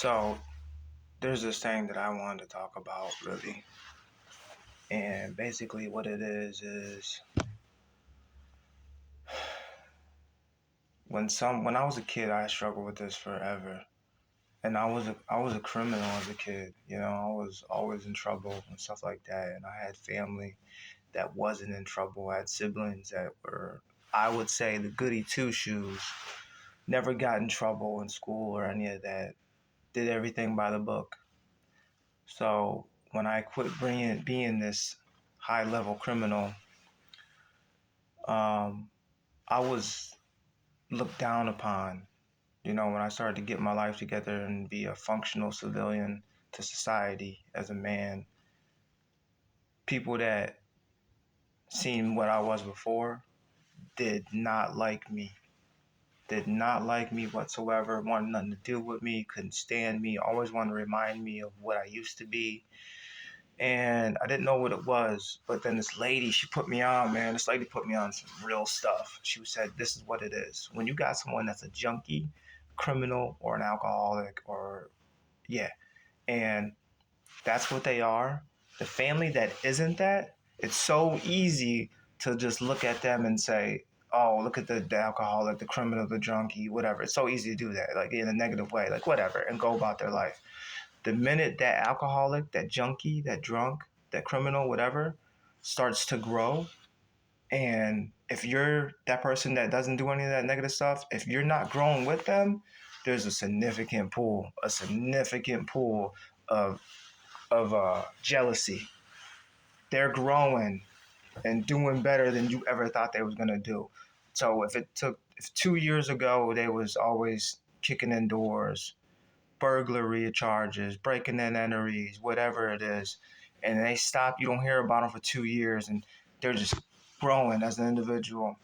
So there's this thing that I wanted to talk about really. And basically what it is when I was a kid I struggled with this forever. And I was a criminal as a kid. I was always in trouble and stuff like that. And I had family that wasn't in trouble. I had siblings that were, I would say, the goody two shoes. Never got in trouble in school or any of that. Did everything by the book. So when I quit being this high level criminal, um, I was looked down upon. When I started to get my life together and be a functional civilian to society as a man, people that seen what I was before did not like me. Did not like me whatsoever, wanted nothing to do with me, couldn't stand me, always wanted to remind me of what I used to be. And I didn't know what it was. But then this lady, she put me on, man. This lady put me on some real stuff. She said, this is what it is. When you got someone that's a junkie, criminal, or an alcoholic, or, yeah, and that's what they are. The family that isn't that, it's so easy to just look at them and say, oh, look at the alcoholic, the criminal, the junkie, whatever. It's so easy to do that, like in a negative way, like whatever, and go about their life. The minute that alcoholic, that junkie, that drunk, that criminal, whatever, starts to grow, and if you're that person that doesn't do any of that negative stuff, if you're not growing with them, there's a significant pool of jealousy. They're growing and doing better than you ever thought they was gonna do. So if 2 years ago they was always kicking in doors, burglary charges, breaking in entries, whatever it is, and they stop, you don't hear about them for 2 years, and they're just growing as an individual,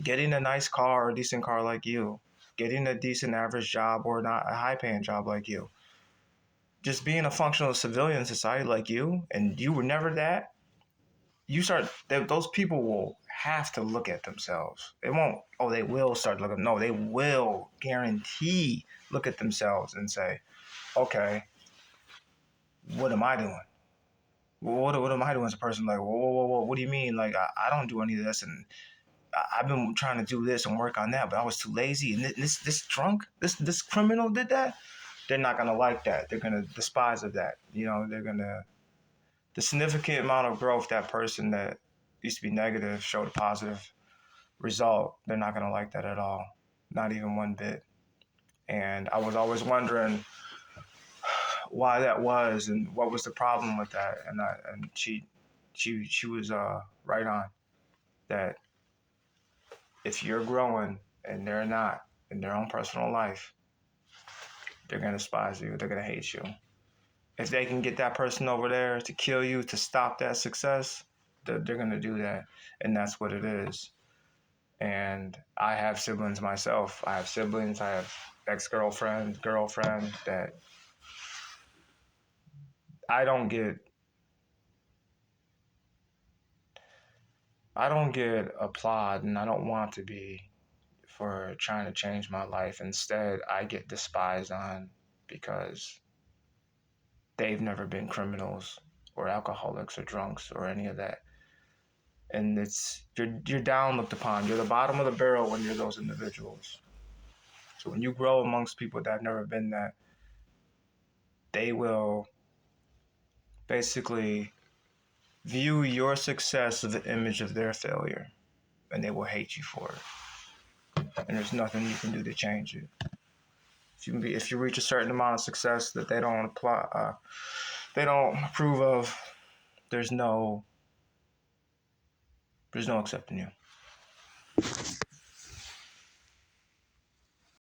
getting a nice car or a decent car like you, getting a decent average job or not a high paying job like you, just being a functional civilian in society like you, and you were never that, those people will have to look at themselves. It won't, oh, they will start looking. No, they will guarantee look at themselves and say, okay, what am I doing? What am I doing as a person? Like, whoa, what do you mean? Like, I don't do any of this, and I've been trying to do this and work on that, but I was too lazy. And this drunk, this criminal did that. They're not gonna like that. They're gonna despise of that. They're gonna the significant amount of growth that person that used to be negative showed a positive result. They're not gonna like that at all, not even one bit. And I was always wondering why that was and what was the problem with that. And she was right on that. If you're growing and they're not in their own personal life, they're gonna despise you. They're gonna hate you. If they can get that person over there to kill you, to stop that success, they're gonna do that, and that's what it is. And I have siblings myself. I have ex-girlfriend, girlfriend that I don't get I don't get applaud, and I don't want to be for trying to change my life. Instead, I get despised on because they've never been criminals or alcoholics or drunks or any of that. And you're down looked upon. You're the bottom of the barrel when you're those individuals. So when you grow amongst people that have never been that, they will basically view your success as an image of their failure, and they will hate you for it. And there's nothing you can do to change it. If you reach a certain amount of success that they don't approve of, there's no accepting you.